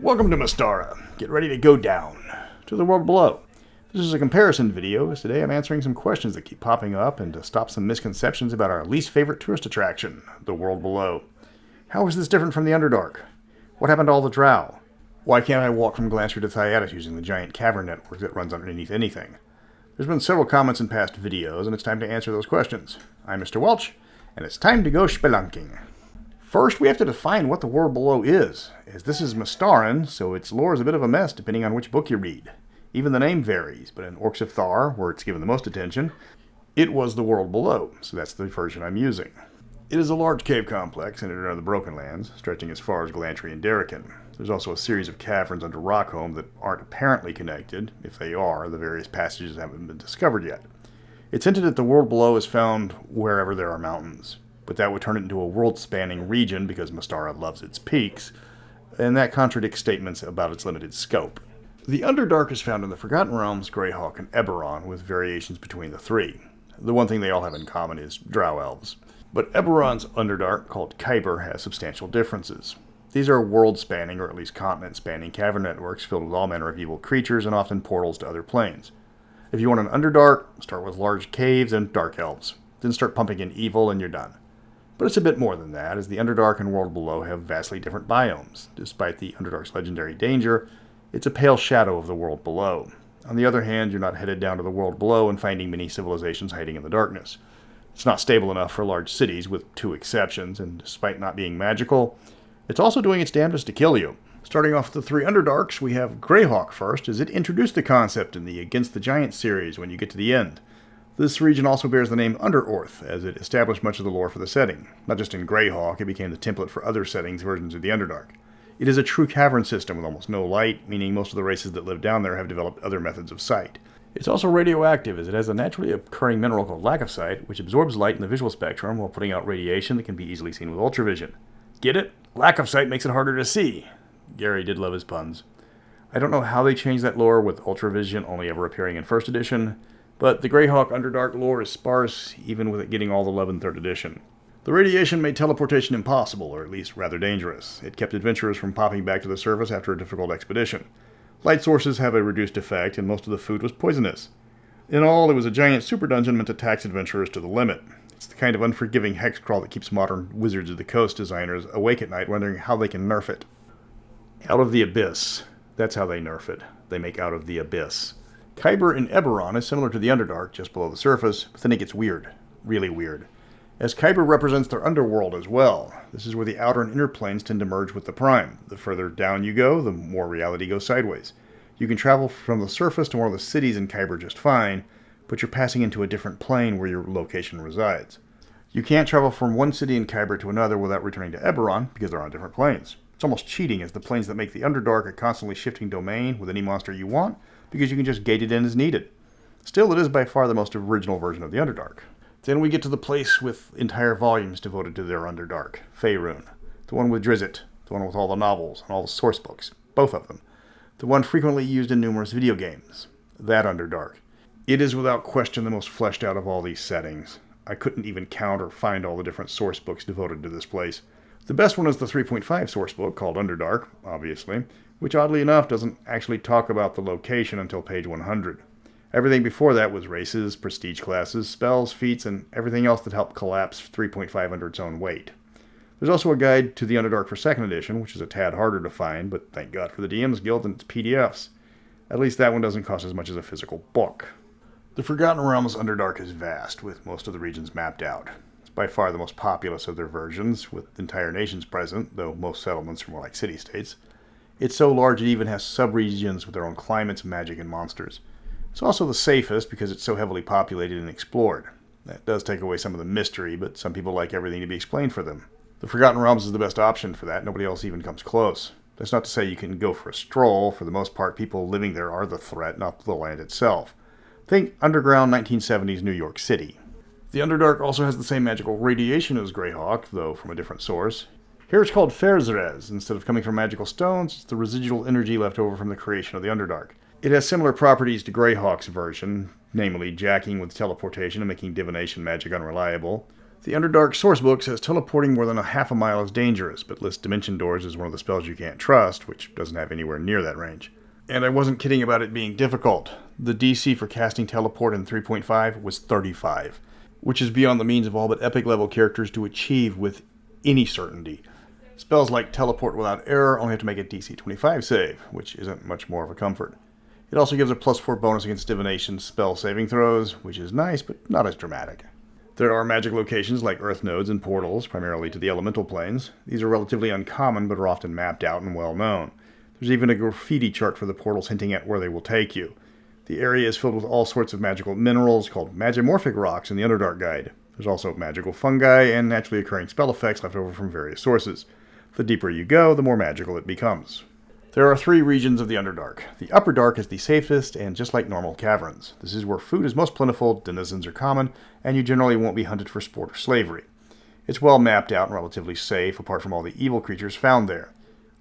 Welcome to Mystara. Get ready to go down to the world below. This is a comparison video, as today I'm answering some questions that keep popping up and to stop some misconceptions about our least favorite tourist attraction, the world below. How is this different from the Underdark? What happened to all the drow? Why can't I walk from Glacier to Thyatis using the giant cavern network that runs underneath anything? There's been several comments in past videos, and it's time to answer those questions. I'm Mr. Welch, and it's time to go spelunking. First, we have to define what the world below is, as this is Mystaran, so its lore is a bit of a mess depending on which book you read. Even the name varies, but in Orcs of Thar, where it's given the most attention, it was the world below, so that's the version I'm using. It is a large cave complex centered under the Broken Lands, stretching as far as Glantry and Darrican. There's also a series of caverns under Rockholm that aren't apparently connected. If they are, the various passages haven't been discovered yet. It's hinted that the world below is found wherever there are mountains, but that would turn it into a world-spanning region because Mystara loves its peaks, and that contradicts statements about its limited scope. The Underdark is found in the Forgotten Realms, Greyhawk, and Eberron, with variations between the three. The one thing they all have in common is drow elves. But Eberron's Underdark, called Kyber, has substantial differences. These are world-spanning, or at least continent-spanning, cavern networks filled with all manner of evil creatures and often portals to other planes. If you want an Underdark, start with large caves and dark elves. Then start pumping in evil and you're done. But it's a bit more than that, as the Underdark and world below have vastly different biomes. Despite the Underdark's legendary danger, it's a pale shadow of the world below. On the other hand, you're not headed down to the world below and finding many civilizations hiding in the darkness. It's not stable enough for large cities, with two exceptions, and despite not being magical, it's also doing its damnedest to kill you. Starting off with the three Underdarks, we have Greyhawk first, as it introduced the concept in the Against the Giant series when you get to the end. This region also bears the name Oerth, as it established much of the lore for the setting. Not just in Greyhawk, it became the template for other settings versions of the Underdark. It is a true cavern system with almost no light, meaning most of the races that live down there have developed other methods of sight. It's also radioactive, as it has a naturally occurring mineral called lacofsite, which absorbs light in the visual spectrum while putting out radiation that can be easily seen with ultravision. Get it? Lacofsite makes it harder to see. Gary did love his puns. I don't know how they changed that lore with ultravision only ever appearing in 1st edition, but the Greyhawk Underdark lore is sparse, even with it getting all the love in 3rd edition. The radiation made teleportation impossible, or at least rather dangerous. It kept adventurers from popping back to the surface after a difficult expedition. Light sources have a reduced effect, and most of the food was poisonous. In all, it was a giant super dungeon meant to tax adventurers to the limit. It's the kind of unforgiving hex crawl that keeps modern Wizards of the Coast designers awake at night wondering how they can nerf it. Out of the Abyss. That's how they nerf it. They make Out of the Abyss. Kyber in Eberron is similar to the Underdark, just below the surface, but then it gets weird. Really weird. As Kyber represents their underworld as well. This is where the outer and inner planes tend to merge with the prime. The further down you go, the more reality goes sideways. You can travel from the surface to one of the cities in Kyber just fine, but you're passing into a different plane where your location resides. You can't travel from one city in Kyber to another without returning to Eberron, because they're on different planes. It's almost cheating, as the planes that make the Underdark a constantly shifting domain with any monster you want, because you can just gate it in as needed. Still, it is by far the most original version of the Underdark. Then we get to the place with entire volumes devoted to their Underdark, Faerun. The one with Drizzt, the one with all the novels and all the source books, both of them. The one frequently used in numerous video games, that Underdark. It is without question the most fleshed out of all these settings. I couldn't even count or find all the different source books devoted to this place. The best one is the 3.5 source book, called Underdark, obviously, which oddly enough doesn't actually talk about the location until page 100. Everything before that was races, prestige classes, spells, feats, and everything else that helped collapse 3.5 under its own weight. There's also a guide to the Underdark for 2nd edition, which is a tad harder to find, but thank God for the DM's Guild and its PDFs. At least that one doesn't cost as much as a physical book. The Forgotten Realms Underdark is vast, with most of the regions mapped out. It's by far the most populous of their versions, with entire nations present, though most settlements are more like city-states. It's so large it even has sub-regions with their own climates, magic, and monsters. It's also the safest because it's so heavily populated and explored. That does take away some of the mystery, but some people like everything to be explained for them. The Forgotten Realms is the best option for that. Nobody else even comes close. That's not to say you can go for a stroll. For the most part, people living there are the threat, not the land itself. Think underground 1970s New York City. The Underdark also has the same magical radiation as Greyhawk, though from a different source. Here it's called Faerun. Instead of coming from magical stones, it's the residual energy left over from the creation of the Underdark. It has similar properties to Greyhawk's version, namely jacking with teleportation and making divination magic unreliable. The Underdark sourcebook says teleporting more than a half a mile is dangerous, but lists Dimension Doors as one of the spells you can't trust, which doesn't have anywhere near that range. And I wasn't kidding about it being difficult. The DC for casting teleport in 3.5 was 35, which is beyond the means of all but epic level characters to achieve with any certainty. Spells like Teleport Without Error only have to make a DC 25 save, which isn't much more of a comfort. It also gives a +4 bonus against divination spell saving throws, which is nice, but not as dramatic. There are magic locations like Earth nodes and portals, primarily to the elemental planes. These are relatively uncommon, but are often mapped out and well known. There's even a graffiti chart for the portals hinting at where they will take you. The area is filled with all sorts of magical minerals called magimorphic rocks in the Underdark guide. There's also magical fungi and naturally occurring spell effects left over from various sources. The deeper you go, the more magical it becomes. There are 3 regions of the Underdark. The Upper Dark is the safest and just like normal caverns. This is where food is most plentiful, denizens are common, and you generally won't be hunted for sport or slavery. It's well mapped out and relatively safe, apart from all the evil creatures found there.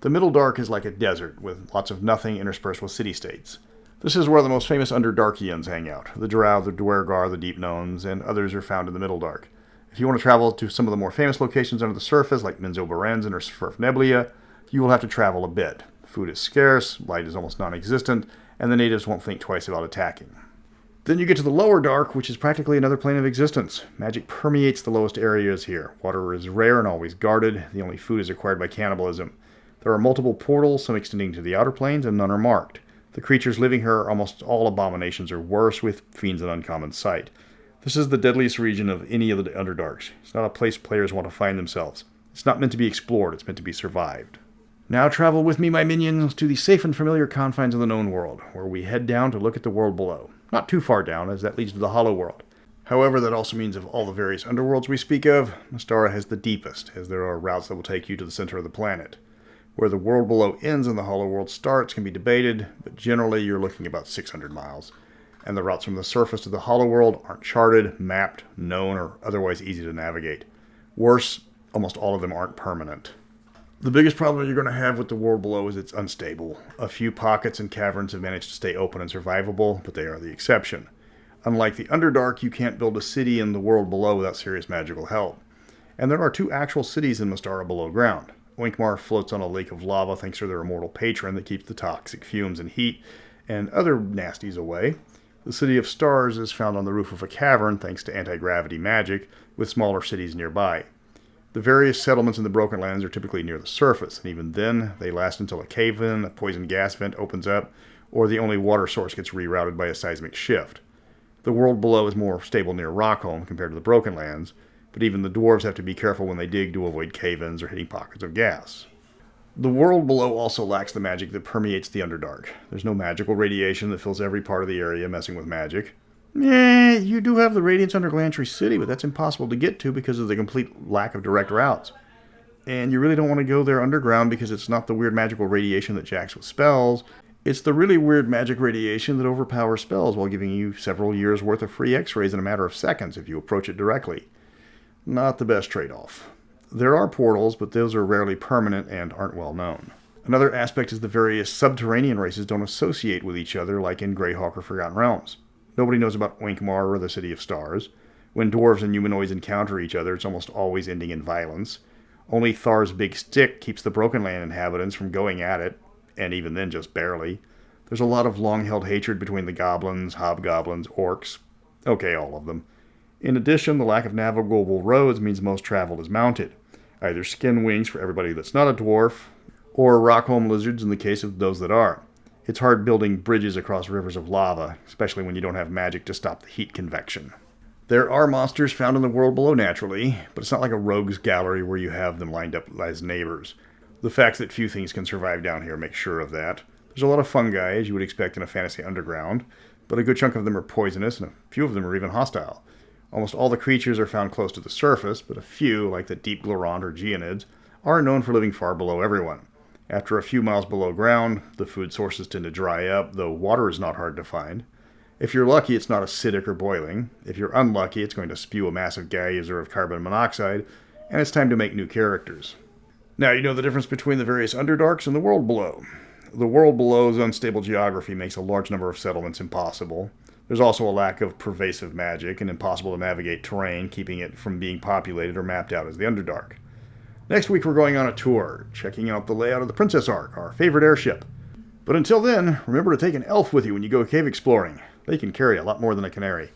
The Middle Dark is like a desert, with lots of nothing interspersed with city-states. This is where the most famous Underdarkians hang out. The Drow, the Dwergar, the Deep Gnomes, and others are found in the Middle Dark. If you want to travel to some of the more famous locations under the surface, like Minzo Berenzin or Svirfneblia, you will have to travel a bit. Food is scarce, light is almost non-existent, and the natives won't think twice about attacking. Then you get to the Lower Dark, which is practically another plane of existence. Magic permeates the lowest areas here. Water is rare and always guarded. The only food is acquired by cannibalism. There are multiple portals, some extending to the outer planes, and none are marked. The creatures living here are almost all abominations or worse, with fiends an uncommon sight. This is the deadliest region of any of the Underdarks. It's not a place players want to find themselves. It's not meant to be explored, it's meant to be survived. Now travel with me, my minions, to the safe and familiar confines of the known world, where we head down to look at the world below. Not too far down, as that leads to the Hollow World. However, that also means of all the various underworlds we speak of, Mystara has the deepest, as there are routes that will take you to the center of the planet. Where the world below ends and the Hollow World starts can be debated, but generally you're looking about 600 miles. And the routes from the surface to the Hollow World aren't charted, mapped, known, or otherwise easy to navigate. Worse, almost all of them aren't permanent. The biggest problem you're going to have with the world below is it's unstable. A few pockets and caverns have managed to stay open and survivable, but they are the exception. Unlike the Underdark, you can't build a city in the world below without serious magical help. And there are 2 actual cities in Mystara below ground. Oinkmar floats on a lake of lava thanks to their immortal patron that keeps the toxic fumes and heat and other nasties away. The City of Stars is found on the roof of a cavern thanks to anti-gravity magic, with smaller cities nearby. The various settlements in the Broken Lands are typically near the surface, and even then, they last until a cave-in, a poison gas vent opens up, or the only water source gets rerouted by a seismic shift. The world below is more stable near Rockholm compared to the Broken Lands, but even the dwarves have to be careful when they dig to avoid cave-ins or hitting pockets of gas. The world below also lacks the magic that permeates the Underdark. There's no magical radiation that fills every part of the area messing with magic. You do have the radiance under Glantry City, but that's impossible to get to because of the complete lack of direct routes. And you really don't want to go there underground because it's not the weird magical radiation that jacks with spells. It's the really weird magic radiation that overpowers spells while giving you several years' worth of free x-rays in a matter of seconds if you approach it directly. Not the best trade-off. There are portals, but those are rarely permanent and aren't well known. Another aspect is the various subterranean races don't associate with each other like in Greyhawk or Forgotten Realms. Nobody knows about Oinkmar or the City of Stars. When dwarves and humanoids encounter each other, it's almost always ending in violence. Only Thar's big stick keeps the Broken Land inhabitants from going at it, and even then just barely. There's a lot of long-held hatred between the goblins, hobgoblins, orcs. Okay, all of them. In addition, the lack of navigable roads means most travel is mounted. Either skin wings for everybody that's not a dwarf, or Rockholm lizards in the case of those that are. It's hard building bridges across rivers of lava, especially when you don't have magic to stop the heat convection. There are monsters found in the world below naturally, but it's not like a rogues gallery where you have them lined up as neighbors. The fact that few things can survive down here makes sure of that. There's a lot of fungi, as you would expect in a fantasy underground, but a good chunk of them are poisonous, and a few of them are even hostile. Almost all the creatures are found close to the surface, but a few, like the deep Glorant or Geonids, are known for living far below everyone. After a few miles below ground, the food sources tend to dry up, though water is not hard to find. If you're lucky, it's not acidic or boiling. If you're unlucky, it's going to spew a massive geyser of carbon monoxide, and it's time to make new characters. Now you know the difference between the various Underdarks and the world below. The world below's unstable geography makes a large number of settlements impossible. There's also a lack of pervasive magic and impossible to navigate terrain, keeping it from being populated or mapped out as the Underdark. Next week we're going on a tour, checking out the layout of the Princess Ark, our favorite airship. But until then, remember to take an elf with you when you go cave exploring. They can carry a lot more than a canary.